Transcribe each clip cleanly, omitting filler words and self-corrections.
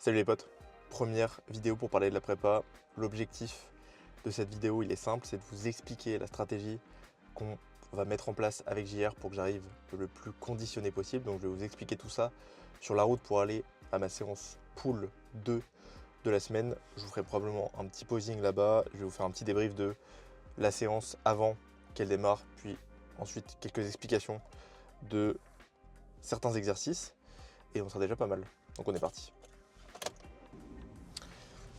Salut les potes, première vidéo pour parler de la prépa. L'objectif de cette vidéo il est simple, c'est de vous expliquer la stratégie qu'on va mettre en place avec JR pour que j'arrive le plus conditionné possible. Donc je vais vous expliquer tout ça sur la route pour aller à ma séance pool 2 de la semaine. Je vous ferai probablement un petit posing là-bas, je vais vous faire un petit débrief de la séance avant qu'elle démarre, puis ensuite quelques explications de certains exercices et on sera déjà pas mal. Donc on est parti.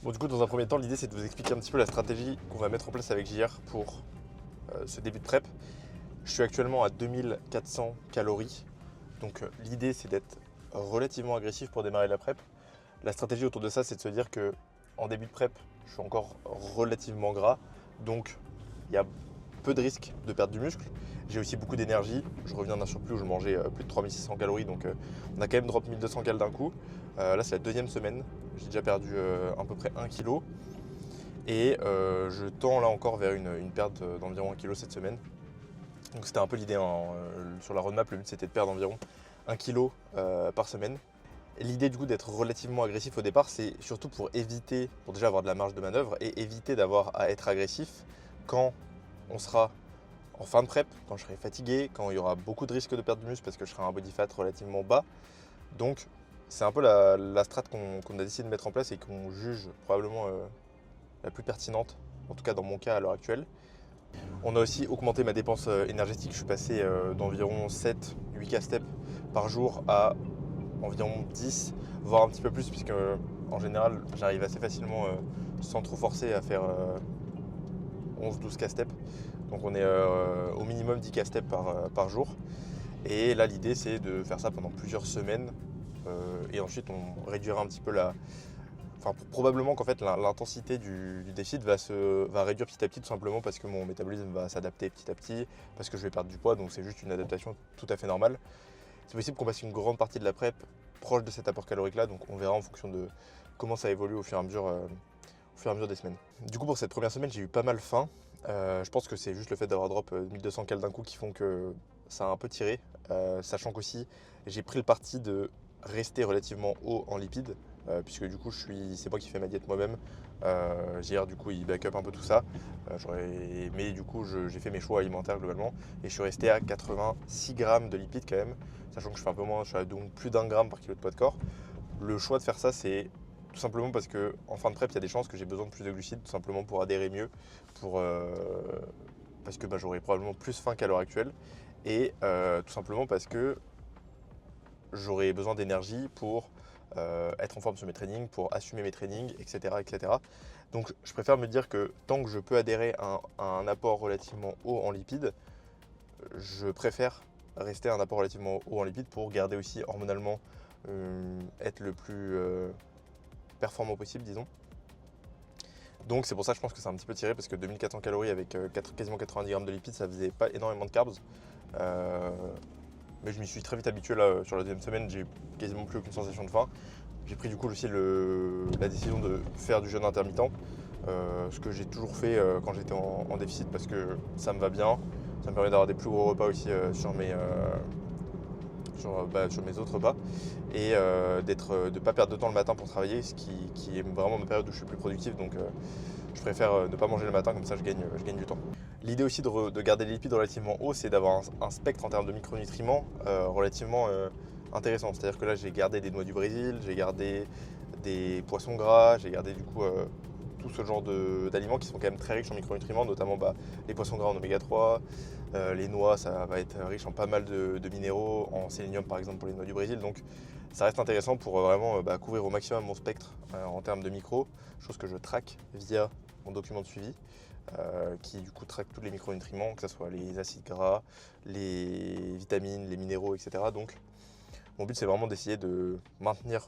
Bon, du coup, dans un premier temps, l'idée c'est de vous expliquer un petit peu la stratégie qu'on va mettre en place avec JR pour ce début de prep. Je suis actuellement à 2400 calories, donc l'idée c'est d'être relativement agressif pour démarrer la prep. La stratégie autour de ça, c'est de se dire que en début de prep, je suis encore relativement gras, donc il y a peu de risque de perdre du muscle. J'ai aussi beaucoup d'énergie, je reviens d'un surplus où je mangeais plus de 3600 calories, donc on a quand même drop 1200 calories d'un coup. Là c'est la deuxième semaine, j'ai déjà perdu à peu près 1 kg et je tends là encore vers une perte d'environ 1 kg cette semaine. Donc c'était un peu l'idée, hein. Sur la roadmap, le but c'était de perdre environ 1 kg par semaine. L'idée du coup d'être relativement agressif au départ, c'est surtout pour éviter, pour déjà avoir de la marge de manœuvre et éviter d'avoir à être agressif quand on sera en fin de prep, quand je serai fatigué, quand il y aura beaucoup de risques de perte de muscle parce que je serai un body fat relativement bas. Donc c'est un peu la strat qu'on a décidé de mettre en place et qu'on juge probablement la plus pertinente, en tout cas dans mon cas à l'heure actuelle. On a aussi augmenté ma dépense énergétique, je suis passé d'environ 7-8K steps par jour à environ 10, voire un petit peu plus, puisque en général j'arrive assez facilement sans trop forcer à faire 11-12K steps. Donc on est au minimum 10K steps par jour. Et là l'idée c'est de faire ça pendant plusieurs semaines et ensuite on réduira un petit peu probablement qu'en fait l'intensité du déficit va réduire petit à petit, tout simplement parce que mon métabolisme va s'adapter petit à petit, parce que je vais perdre du poids, donc c'est juste une adaptation tout à fait normale. C'est possible qu'on passe une grande partie de la prep proche de cet apport calorique là, donc on verra en fonction de comment ça évolue au fur et à mesure des semaines. Du coup pour cette première semaine j'ai eu pas mal faim. Je pense que c'est juste le fait d'avoir drop 1200 cales d'un coup qui font que ça a un peu tiré, sachant qu'aussi j'ai pris le parti de rester relativement haut en lipides, puisque du coup c'est moi qui fais ma diète moi-même. JR du coup il back up un peu tout ça, mais du coup j'ai fait mes choix alimentaires globalement et je suis resté à 86 grammes de lipides quand même, sachant que je fais un peu moins, je suis à donc plus d'1 gramme par kilo de poids de corps. Le choix de faire ça, c'est tout simplement parce que en fin de prep il y a des chances que j'ai besoin de plus de glucides, tout simplement pour adhérer mieux, parce que j'aurai probablement plus faim qu'à l'heure actuelle, et tout simplement parce que j'aurai besoin d'énergie pour être en forme sur mes trainings, pour assumer mes trainings, etc., etc. Donc je préfère me dire que tant que je peux adhérer à un apport relativement haut en lipides, je préfère rester à un apport relativement haut en lipides pour garder aussi hormonalement être le plus performant possible, disons. Donc c'est pour ça que je pense que c'est un petit peu tiré, parce que 2400 calories avec quasiment 90 grammes de lipides, ça faisait pas énormément de carbs. Mais je m'y suis très vite habitué là, sur la deuxième semaine, j'ai quasiment plus aucune sensation de faim. J'ai pris du coup aussi la décision de faire du jeûne intermittent, ce que j'ai toujours fait quand j'étais en déficit, parce que ça me va bien, ça me permet d'avoir des plus gros repas aussi sur mes autres repas, et de ne pas perdre de temps le matin pour travailler, ce qui est vraiment ma période où je suis le plus productif. Donc je préfère ne pas manger le matin, comme ça je gagne du temps. L'idée aussi de garder les lipides relativement hauts, c'est d'avoir un spectre en termes de micronutriments relativement intéressant. C'est-à-dire que là j'ai gardé des noix du Brésil, j'ai gardé des poissons gras, j'ai gardé du coup tout ce genre d'aliments qui sont quand même très riches en micronutriments, notamment les poissons gras en oméga 3, les noix, ça va être riche en pas mal de minéraux, en sélénium par exemple pour les noix du Brésil. Donc ça reste intéressant pour vraiment couvrir au maximum mon spectre en termes de micros, chose que je traque via mon document de suivi, qui du coup traque tous les micronutriments, que ce soit les acides gras, les vitamines, les minéraux, etc. Donc mon but c'est vraiment d'essayer de maintenir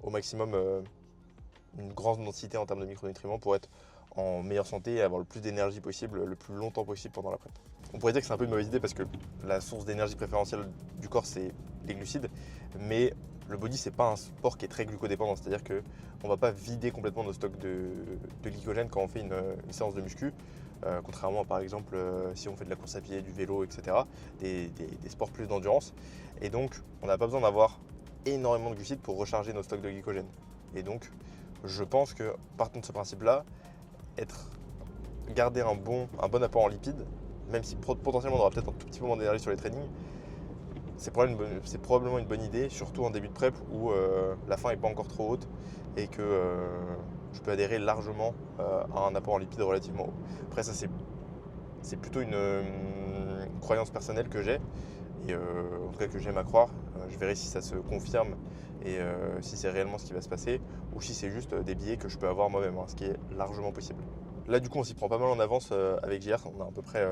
au maximum une grande densité en termes de micronutriments pour être en meilleure santé et avoir le plus d'énergie possible, le plus longtemps possible pendant la prep. On pourrait dire que c'est un peu une mauvaise idée parce que la source d'énergie préférentielle du corps c'est les glucides, mais le body c'est pas un sport qui est très glucodépendant, c'est-à-dire qu'on va pas vider complètement nos stocks de glycogène quand on fait une séance de muscu, contrairement à par exemple si on fait de la course à pied, du vélo, etc., des sports plus d'endurance. Et donc on n'a pas besoin d'avoir énormément de glucides pour recharger nos stocks de glycogène. Et donc, je pense que partant de ce principe-là, garder un bon apport en lipides, même si potentiellement on aura peut-être un tout petit peu moins d'énergie sur les trainings, c'est probablement une bonne idée, surtout en début de prep où la faim n'est pas encore trop haute et que je peux adhérer largement à un apport en lipides relativement haut. Après ça c'est plutôt une croyance personnelle que j'ai et en tout cas que j'aime à croire. Je verrai si ça se confirme et si c'est réellement ce qui va se passer ou si c'est juste des biais que je peux avoir moi-même, hein, ce qui est largement possible. Là du coup on s'y prend pas mal en avance avec JR, on a à peu près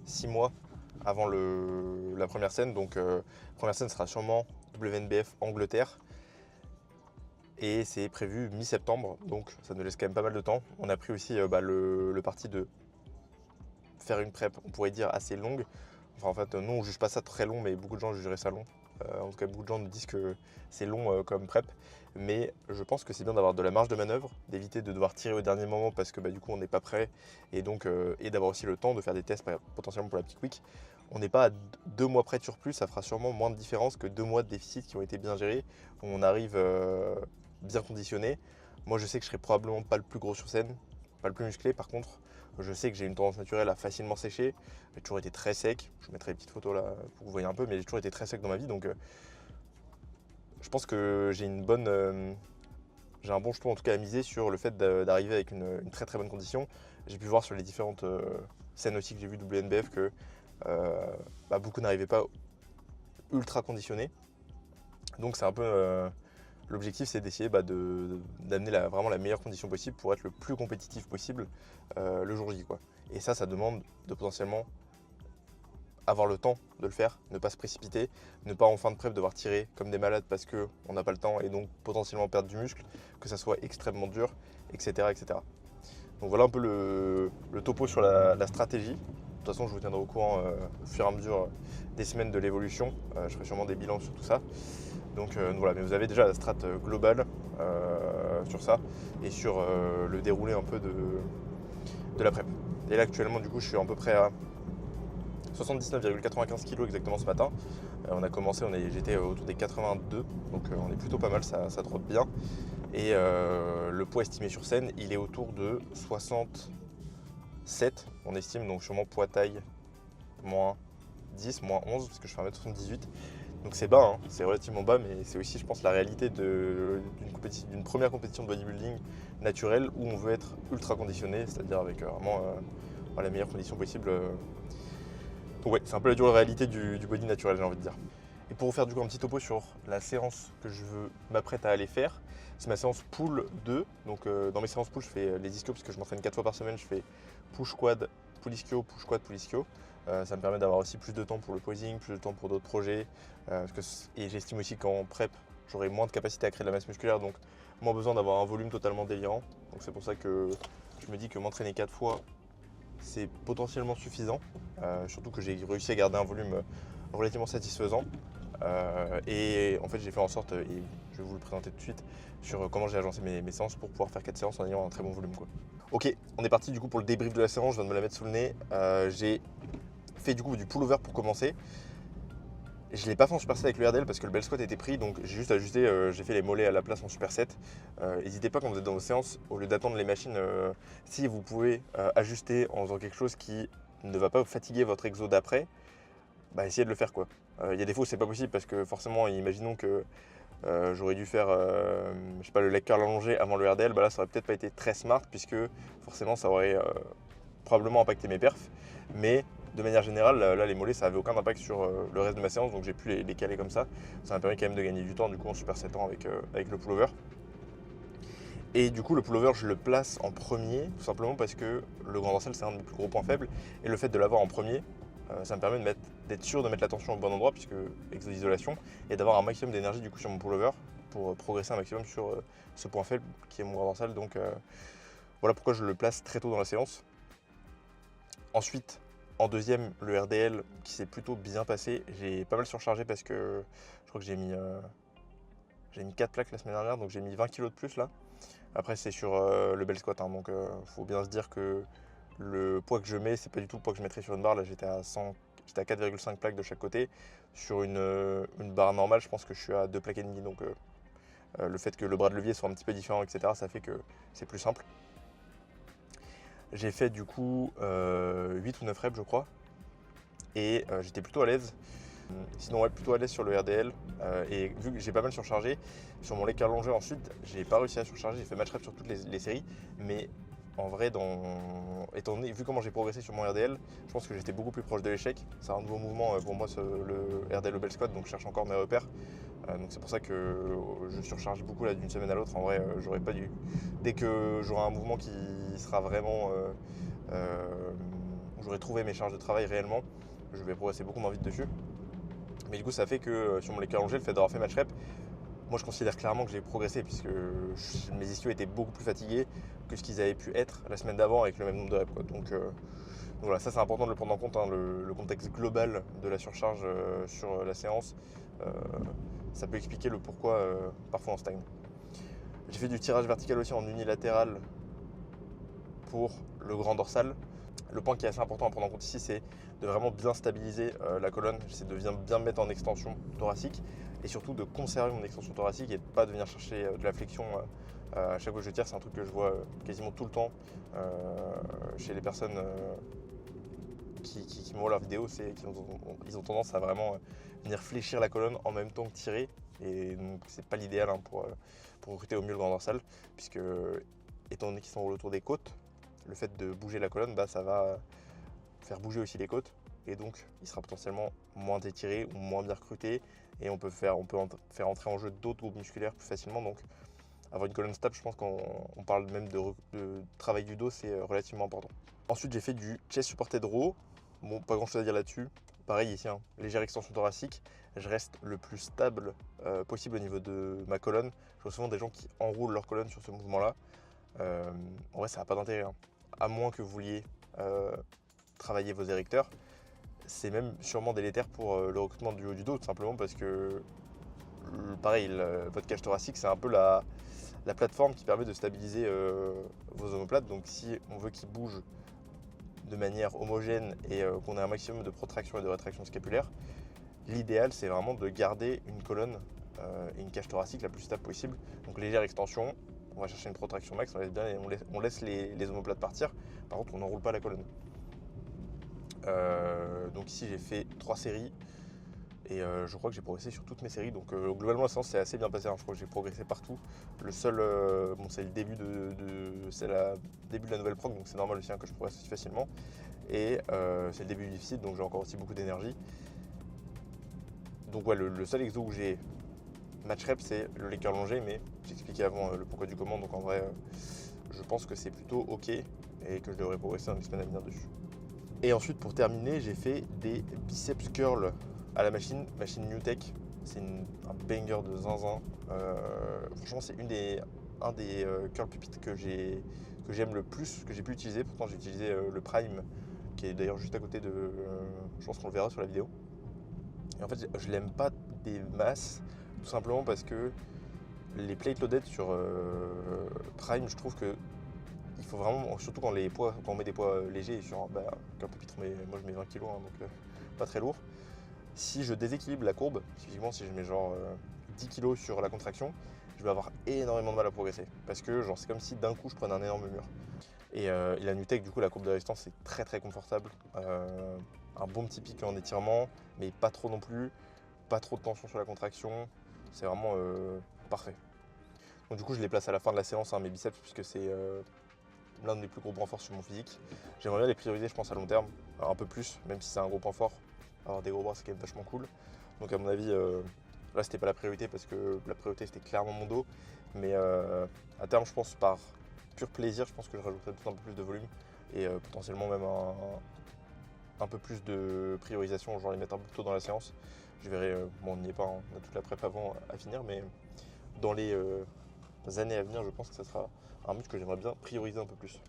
6 mois avant la première scène. Donc première scène sera sûrement WNBF Angleterre et c'est prévu mi-septembre, donc ça nous laisse quand même pas mal de temps. On a pris aussi le parti de faire une prep, on pourrait dire assez longue. Enfin en fait nous on juge pas ça très long, mais beaucoup de gens jugeraient ça long. En tout cas beaucoup de gens nous disent que c'est long comme prep, mais je pense que c'est bien d'avoir de la marge de manœuvre, d'éviter de devoir tirer au dernier moment parce que du coup on n'est pas prêt et donc et d'avoir aussi le temps de faire des tests potentiellement pour la petite week. On n'est pas à 2 mois près de surplus, ça fera sûrement moins de différence que 2 mois de déficit qui ont été bien gérés, où on arrive bien conditionné. Moi je sais que je serai probablement pas le plus gros sur scène, pas le plus musclé. Par contre, je sais que j'ai une tendance naturelle à facilement sécher. J'ai toujours été très sec. Je vous mettrai les petites photos là pour que vous voyez un peu, mais j'ai toujours été très sec dans ma vie. Donc je pense que j'ai un bon jeton en tout cas à miser sur le fait d'arriver avec une très très bonne condition. J'ai pu voir sur les différentes scènes aussi que j'ai vues WNBF que beaucoup n'arrivaient pas ultra conditionnés. Donc c'est un peu l'objectif, c'est d'essayer d'amener vraiment la meilleure condition possible pour être le plus compétitif possible le jour J, quoi. Et ça demande de potentiellement avoir le temps de le faire, ne pas se précipiter, ne pas en fin de prep devoir tirer comme des malades parce qu'on n'a pas le temps et donc potentiellement perdre du muscle, que ça soit extrêmement dur, etc. etc. Donc voilà un peu le topo sur la stratégie. De toute façon, je vous tiendrai au courant au fur et à mesure des semaines de l'évolution. Je ferai sûrement des bilans sur tout ça. Donc voilà, mais vous avez déjà la strat globale sur ça et sur le déroulé un peu de la prep. Et là actuellement du coup je suis à peu près à 79,95 kg exactement ce matin. On a commencé, j'étais autour des 82, donc on est plutôt pas mal, ça drop bien. Et le poids estimé sur scène, il est autour de 67, on estime, donc sûrement poids taille moins 10, moins 11, parce que je fais 1m78. Donc c'est bas, hein, c'est relativement bas, mais c'est aussi, je pense, la réalité d'une première compétition de bodybuilding naturelle où on veut être ultra conditionné, c'est-à-dire avec vraiment la meilleure condition possible. Donc ouais, c'est un peu la dure réalité du body naturel, j'ai envie de dire. Et pour vous faire du coup un petit topo sur la séance que je m'apprête à aller faire, c'est ma séance pull 2. Donc dans mes séances pull, je fais les ischios parce que je m'entraîne 4 fois par semaine. Je fais push quad, pull ischio, push quad, pull ischio. Ça me permet d'avoir aussi plus de temps pour le posing, plus de temps pour d'autres projets. Et j'estime aussi qu'en prep, j'aurai moins de capacité à créer de la masse musculaire, donc moins besoin d'avoir un volume totalement délirant. Donc c'est pour ça que je me dis que m'entraîner 4 fois, c'est potentiellement suffisant. Surtout que j'ai réussi à garder un volume relativement satisfaisant. Et en fait, j'ai fait en sorte, et je vais vous le présenter tout de suite, sur comment j'ai agencé mes séances pour pouvoir faire 4 séances en ayant un très bon volume, quoi. Ok, on est parti du coup pour le débrief de la séance, je viens de me la mettre sous le nez. J'ai fait du coup du pull-over pour commencer. Je ne l'ai pas fait en superset avec le RDL parce que le bel squat était pris, donc j'ai juste ajusté, j'ai fait les mollets à la place en superset. N'hésitez pas quand vous êtes dans vos séances, au lieu d'attendre les machines, si vous pouvez ajuster en faisant quelque chose qui ne va pas fatiguer votre exo d'après, essayez de le faire, quoi. Il y a des fois où c'est pas possible parce que forcément, imaginons que j'aurais dû faire je sais pas, le leg curl allongé avant le RDL, là ça aurait peut-être pas été très smart puisque forcément ça aurait probablement impacté mes perfs. Mais de manière générale, là les mollets ça avait aucun impact sur le reste de ma séance, donc j'ai pu les caler comme ça. Ça m'a permis quand même de gagner du temps du coup en supersettant avec le pullover. Et du coup le pullover je le place en premier tout simplement parce que le grand dorsal c'est un de mes plus gros points faibles et le fait de l'avoir en premier ça me permet d'être sûr de mettre la tension au bon endroit puisque exo d'isolation et d'avoir un maximum d'énergie du coup sur mon pullover pour progresser un maximum sur ce point faible qui est mon grand dorsal. Donc voilà pourquoi je le place très tôt dans la séance. Ensuite, en deuxième, le RDL qui s'est plutôt bien passé. J'ai pas mal surchargé parce que je crois que j'ai mis 4 plaques la semaine dernière, donc j'ai mis 20 kg de plus là. Après c'est sur le bel squat, hein, donc faut bien se dire que le poids que je mets, c'est pas du tout le poids que je mettrais sur une barre. Là j'étais à 4,5 plaques de chaque côté. Sur une barre normale, je pense que je suis à 2 plaques et demie, donc le fait que le bras de levier soit un petit peu différent, etc., ça fait que c'est plus simple. J'ai fait du coup 8 ou 9 reps je crois, et j'étais plutôt à l'aise. Sinon ouais, plutôt à l'aise sur le RDL, et vu que j'ai pas mal surchargé, sur mon leg curl longé ensuite, j'ai pas réussi à surcharger, j'ai fait match rep sur toutes les séries, mais en vrai, étant donné, vu comment j'ai progressé sur mon RDL, je pense que j'étais beaucoup plus proche de l'échec. C'est un nouveau mouvement pour moi, le RDL au bel squat, donc je cherche encore mes repères. Donc c'est pour ça que je surcharge beaucoup là d'une semaine à l'autre. En vrai, j'aurais pas dû. Dès que j'aurai un mouvement qui sera vraiment, où j'aurai trouvé mes charges de travail réellement, je vais progresser beaucoup moins vite dessus. Mais du coup, ça fait que sur mon leg curl allongé, le fait d'avoir fait match rep, moi je considère clairement que j'ai progressé puisque mes ischios étaient beaucoup plus fatigués que ce qu'ils avaient pu être la semaine d'avant avec le même nombre de reps, quoi. Donc voilà, ça c'est important de le prendre en compte, hein, le contexte global de la surcharge sur la séance. Ça peut expliquer le pourquoi parfois on stagne. J'ai fait du tirage vertical aussi en unilatéral pour le grand dorsal. Le point qui est assez important à prendre en compte ici, c'est de vraiment bien stabiliser la colonne. J'essaie de bien me mettre en extension thoracique et surtout de conserver mon extension thoracique et de ne pas venir chercher de la flexion à chaque fois que je tire. C'est un truc que je vois quasiment tout le temps chez les personnes qui me voient leurs vidéos. Ils ont tendance à vraiment venir fléchir la colonne en même temps que tirer. Et donc c'est pas l'idéal pour recruter au mieux le grand dorsal, puisque étant donné qu'ils sont autour des côtes, le fait de bouger la colonne, ça va faire bouger aussi les côtes, et donc il sera potentiellement moins étiré ou moins bien recruté, et on peut faire entrer en jeu d'autres groupes musculaires plus facilement. Donc avoir une colonne stable, je pense qu'on parle même de travail du dos, c'est relativement important. Ensuite j'ai fait du chest supported row. Bon, pas grand chose à dire là-dessus. Pareil ici, hein, légère extension thoracique. Je reste le plus stable possible au niveau de ma colonne. Je vois souvent des gens qui enroulent leur colonne sur ce mouvement-là. En vrai, ça n'a pas d'intérêt, hein. À moins que vous vouliez travailler vos érecteurs. C'est même sûrement délétère pour le recrutement du haut du dos, tout simplement parce que, pareil, votre cage thoracique, c'est un peu la plateforme qui permet de stabiliser vos omoplates. Donc si on veut qu'ils bougent de manière homogène et qu'on ait un maximum de protraction et de rétraction scapulaire, l'idéal c'est vraiment de garder une colonne et une cage thoracique la plus stable possible. Donc légère extension, on va chercher une protraction max, on laisse les omoplates partir, par contre on n'enroule pas la colonne. Donc ici j'ai fait 3 séries et je crois que j'ai progressé sur toutes mes séries, donc globalement la séance s'est assez bien passée, hein. Je crois que j'ai progressé partout. Le seul, c'est le début c'est le début de la nouvelle prog, donc c'est normal aussi, hein, que je progresse aussi facilement, et c'est le début du déficit, donc j'ai encore aussi beaucoup d'énergie. Donc ouais, le seul exo où j'ai match rep, c'est le leg curl longé, mais j'expliquais avant le pourquoi du comment, donc en vrai je pense que c'est plutôt ok et que je devrais progresser dans les semaines à venir dessus. Et ensuite pour terminer, j'ai fait des biceps curls à la machine NewTek. C'est un banger de zinzin. Franchement c'est un des curl pupitres que j'aime le plus, que j'ai pu utiliser. Pourtant j'ai utilisé le Prime, qui est d'ailleurs juste à côté de... je pense qu'on le verra sur la vidéo. Et en fait je l'aime pas des masses, tout simplement parce que les plate loaded sur Prime, je trouve que il faut vraiment, surtout quand on met des poids légers sur un pupitre, mais moi je mets 20 kg, hein, donc pas très lourd. Si je déséquilibre la courbe, typiquement si je mets genre 10 kg sur la contraction, je vais avoir énormément de mal à progresser, parce que c'est comme si d'un coup je prenais un énorme mur. Et la NewTek, du coup la courbe de résistance c'est très très confortable, un bon petit pic en étirement, mais pas trop non plus, pas trop de tension sur la contraction, c'est vraiment parfait. Donc du coup je les place à la fin de la séance, hein, mes biceps, puisque c'est l'un de mes plus gros points forts sur mon physique. J'aimerais bien les prioriser, je pense, à long terme, alors un peu plus, même si c'est un gros point fort. Avoir des gros bras c'est quand même vachement cool. Donc à mon avis, là c'était pas la priorité, parce que la priorité c'était clairement mon dos. Mais à terme, je pense, par pur plaisir, je pense que je rajouterai peut-être un peu plus de volume et potentiellement même un peu plus de priorisation, genre les mettre un peu plus tôt dans la séance. Je verrai, bon, on n'y est pas, hein, on a toute la prep avant à finir, mais dans les années à venir, je pense que ça sera un muscle que j'aimerais bien prioriser un peu plus.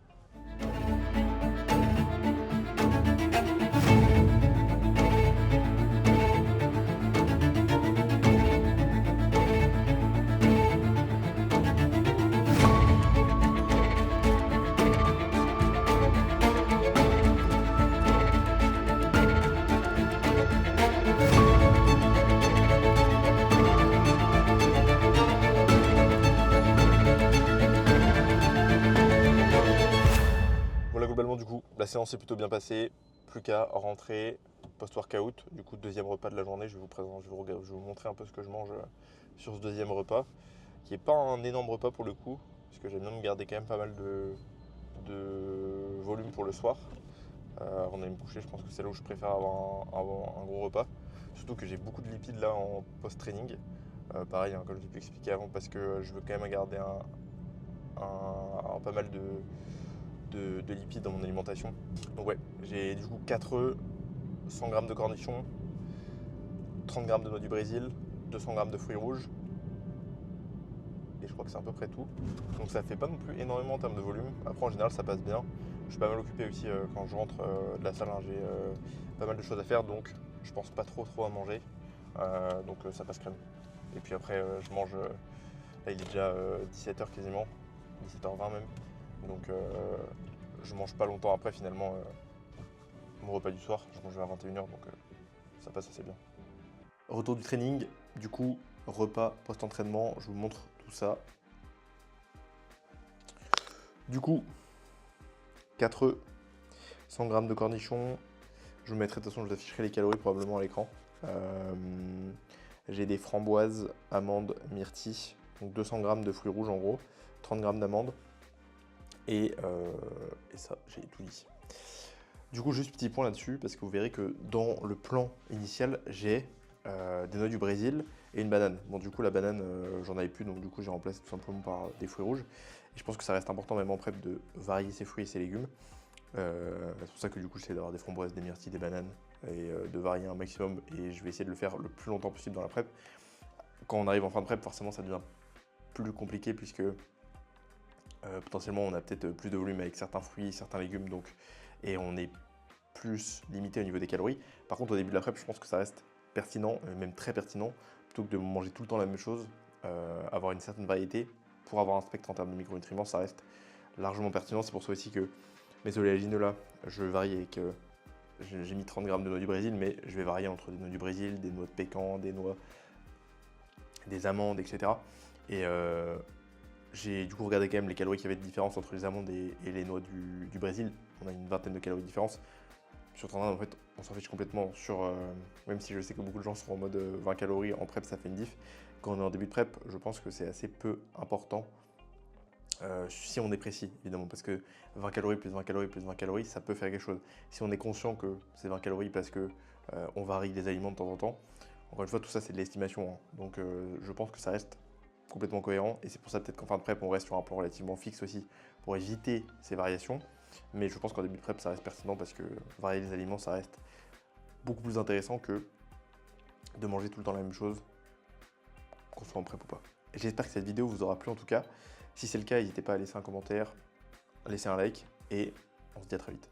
La séance est plutôt bien passée, plus qu'à rentrer post-workout. Du coup, deuxième repas de la journée, je vais vous montrer un peu ce que je mange sur ce deuxième repas, qui n'est pas un énorme repas pour le coup, parce que j'aime bien me garder quand même pas mal de volume pour le soir. Avant d'aller me coucher, je pense que c'est là où je préfère avoir un gros repas. Surtout que j'ai beaucoup de lipides là en post-training. Pareil, hein, comme j'ai pu expliquer avant, parce que je veux quand même garder pas mal de lipides dans mon alimentation. Donc ouais, j'ai du coup 4 œufs, 100 g de cornichons, 30 g de noix du Brésil, 200 g de fruits rouges. Et je crois que c'est à peu près tout. Donc ça fait pas non plus énormément en termes de volume. Après en général ça passe bien. Je suis pas mal occupé aussi quand je rentre de la salle. Hein, j'ai pas mal de choses à faire donc je pense pas trop à manger. Donc ça passe crème. Et puis après je mange. Là il est déjà 17h quasiment. 17h20 même. Donc je mange pas longtemps après finalement mon repas du soir. Je mange à 21h donc ça passe assez bien. Retour du training, du coup repas post-entraînement, je vous montre tout ça. Du coup 4 œufs, 100 g de cornichons. Je vous mettrai de toute façon, je vous afficherai les calories probablement à l'écran. J'ai des framboises, amandes, myrtilles, donc 200 g de fruits rouges en gros, 30 g d'amandes. Et ça, j'ai tout dit. Du coup, juste petit point là-dessus, parce que vous verrez que dans le plan initial, j'ai des noix du Brésil et une banane. Bon, du coup, la banane, j'en avais plus, donc du coup, j'ai remplacé tout simplement par des fruits rouges. Et je pense que ça reste important, même en prep, de varier ses fruits et ses légumes. C'est pour ça que du coup, j'essaie d'avoir des framboises, des myrtilles, des bananes, et de varier un maximum. Et je vais essayer de le faire le plus longtemps possible dans la prep. Quand on arrive en fin de prep, forcément, ça devient plus compliqué, puisque potentiellement, on a peut-être plus de volume avec certains fruits, certains légumes, donc, et on est plus limité au niveau des calories. Par contre, au début de la prep, je pense que ça reste pertinent, même très pertinent, plutôt que de manger tout le temps la même chose, avoir une certaine variété pour avoir un spectre en termes de micronutriments, ça reste largement pertinent. C'est pour ça aussi que mes oléagineux là, je varie avec. J'ai mis 30 g de noix du Brésil, mais je vais varier entre des noix du Brésil, des noix de pécan, des noix, des amandes, etc. Et j'ai du coup regardé quand même les calories qu'il y avait de différence entre les amandes et les noix du Brésil. On a une vingtaine de calories de différence. Sur 30 en fait, on s'en fiche complètement. Même si je sais que beaucoup de gens sont en mode 20 calories en prep, ça fait une diff. Quand on est en début de prep, je pense que c'est assez peu important. Si on est précis, évidemment, parce que 20 calories plus 20 calories plus 20 calories, ça peut faire quelque chose. Si on est conscient que c'est 20 calories parce que on varie les aliments de temps en temps, encore une fois, tout ça c'est de l'estimation. Hein. Donc je pense que ça reste complètement cohérent et c'est pour ça peut-être qu'en fin de prep, on reste sur un plan relativement fixe aussi pour éviter ces variations. Mais je pense qu'en début de prep, ça reste pertinent parce que varier les aliments, ça reste beaucoup plus intéressant que de manger tout le temps la même chose, qu'on soit en prep ou pas. J'espère que cette vidéo vous aura plu en tout cas. Si c'est le cas, n'hésitez pas à laisser un commentaire, laisser un like et on se dit à très vite.